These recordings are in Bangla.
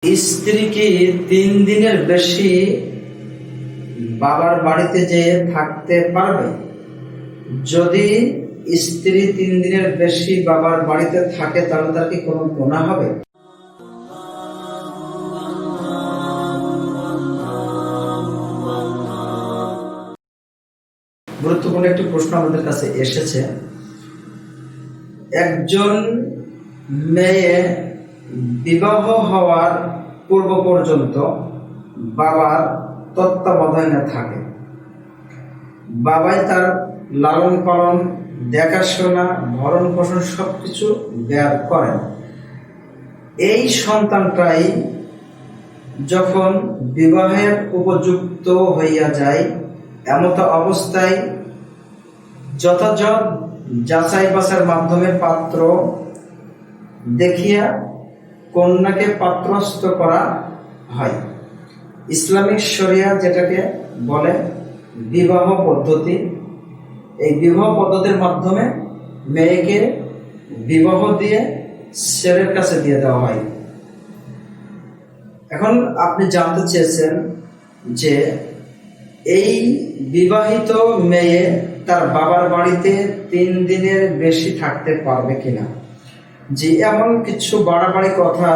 স্ত্রী কি 3 দিনের বেশি বাবার বাড়িতে যেয়ে থাকতে পারবে? যদি স্ত্রী 3 দিনের বেশি বাবার বাড়িতে থাকে তাহলে তার কি কোনো গুনাহ হবে? গুরুত্বপূর্ণ একটি প্রশ্ন আমাদের কাছে এসেছে। একজন মেয়ে বিবাহ হওয়ার পূর্ব পর্যন্ত বাবার তত্ত্বাবধানে থাকে, বাবাই তার লালন পালন, দেখাশোনা, ভরণ পোষণ সবকিছু ব্যয় করেন। এই সন্তানটাই যখন বিবাহের উপযুক্ত হইয়া যায়, এমত অবস্থায় যথাযথ যাচাই বাছাইয়ের মাধ্যমে পাত্র দেখিয়া কন্যাকে পাত্রস্থ করা হয়। ইসলামিক শরিয়া যেটাকে বলে বিবাহ পদ্ধতি, এই বিবাহ পদ্ধতির মাধ্যমে মেয়েকে বিবাহ দিয়ে ছেলের কাছে দিয়ে দেওয়া হয়। এখন আপনি জানতে চেয়েছেন যে এই বিবাহিত মেয়ে তার বাবার বাড়িতে 3 দিনের বেশি থাকতে পারবে কিনা। যে এমন কিছু বাড়াবাড়ি কথা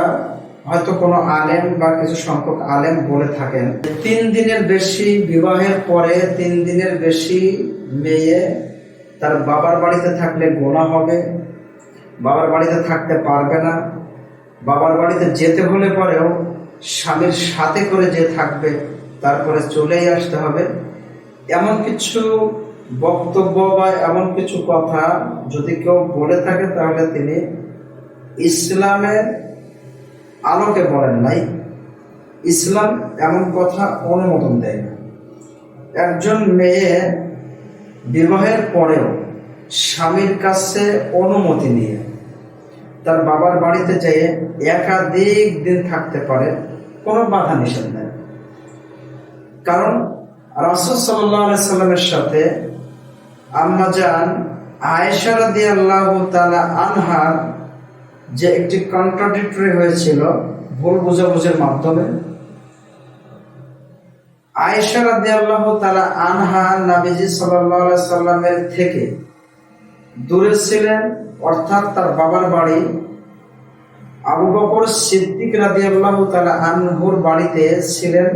হয়তো কোনো আলেম বা কিছু সংখ্যক আলেম বলে থাকেন, 3 দিনের বেশি বিবাহের পরে 3 দিনের বেশি মেয়ে তার বাবার বাড়িতে থাকলে গুনাহ হবে, বাবার বাড়িতে থাকতে পারবে না, বাবার বাড়িতে যেতে হলে পরেও স্বামীর সাথে করে যে থাকবে, তারপরে চলেই আসতে হবে। এমন কিছু বক্তব্য বা এমন কিছু কথা যদি কেউ বলে থাকে তাহলে তিনি ইসলামের আলোকে বলেন নাই। ইসলাম এমন কথা অনুমোদন দেয় না। একজন মেয়ে বিবাহের পরেও স্বামীর কাছে অনুমতি নিয়ে তার বাবার বাড়িতে যেয়ে একাধিক দিন থাকতে পারে, কোনো বাধা নিষেধ নেই। কারণ রাসূল সাল্লাল্লাহু আলাইহি সাল্লামের সাথে আম্মা জান আয়েশা রাদিয়াল্লাহু তাআলা আনহার যে একটি কন্ট্রাডিক্টরি হয়েছিল ভুল বোঝাবুঝির মাধ্যমে, আয়েশা রাদিয়াল্লাহু তাআলা আনহা নবীজি সাল্লাল্লাহু আলাইহি সাল্লামের থেকে দূরে ছিলেন, অর্থাৎ তার বাবার বাড়ি আবু বকর সিদ্দিক রাদিয়াল্লাহু তাআলা আনহুর বাড়িতে ছিলেন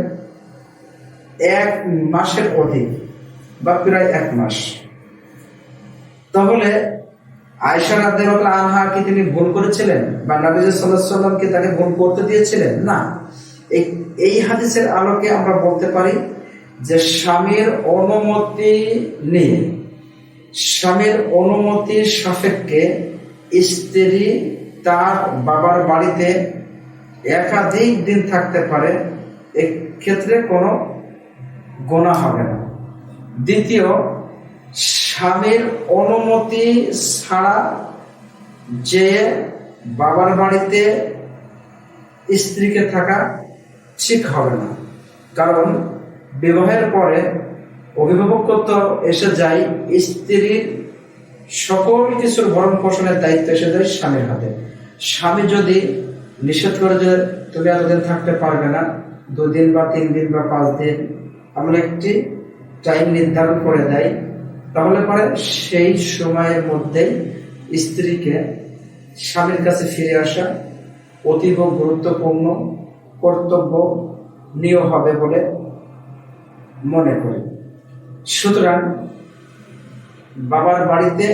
1 মাসের অধিক বা প্রায় 1 মাস। তাহলে আয়েশা রাদিয়াল্লাহু তাআলা আনহা কি তিনি ভুল করেছিলেন বা নবী সাল্লাল্লাহু আলাইহি ওয়াসাল্লাম কি তাকে ভুল করতে দিয়েছিলেন? না। এই হাদিসের আলোকে আমরা বলতে পারি যে স্বামীর অনুমতি নিয়ে, স্বামীর অনুমতির সাপেক্ষে স্ত্রী তার বাবার বাড়িতে একাধিক দিন থাকতে পারে, এক্ষেত্রে কোনো গুনাহ হবে না। দ্বিতীয়, স্বামীর অনুমতি ছাড়া যে বাবার বাড়িতে স্ত্রীকে থাকা ঠিক হবে না। কারণ বিবাহের পরে অভিভাবকত্ব এসে যায়, স্ত্রীর সকল কিছুর ভরণ পোষণের দায়িত্ব এসে যায় স্বামীর হাতে। স্বামী যদি নিষেধ করে যে তুমি এতদিন থাকতে পারবে না, 2 দিন বা 3 দিন বা 5 দিন, আমরা একটি টাইম নির্ধারণ করে দেয়, তাহলে পরে সেই সময়ের মধ্যেই স্ত্রীকে স্বামীর কাছে ফিরে আসা অতীব গুরুত্বপূর্ণ কর্তব্যনীয় হবে বলে মনে করি। সুতরাং বাবার বাড়িতে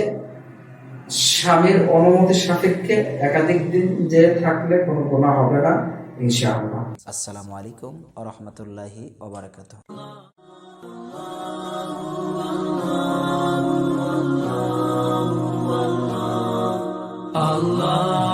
স্বামীর অনুমতি সাপেক্ষে একাধিক দিন যে থাকলে কোনো গুনাহ হবে না ইনশাআল্লাহ। আসসালামু আলাইকুম ওয়া রাহমাতুল্লাহি ওয়া বারাকাতুহু।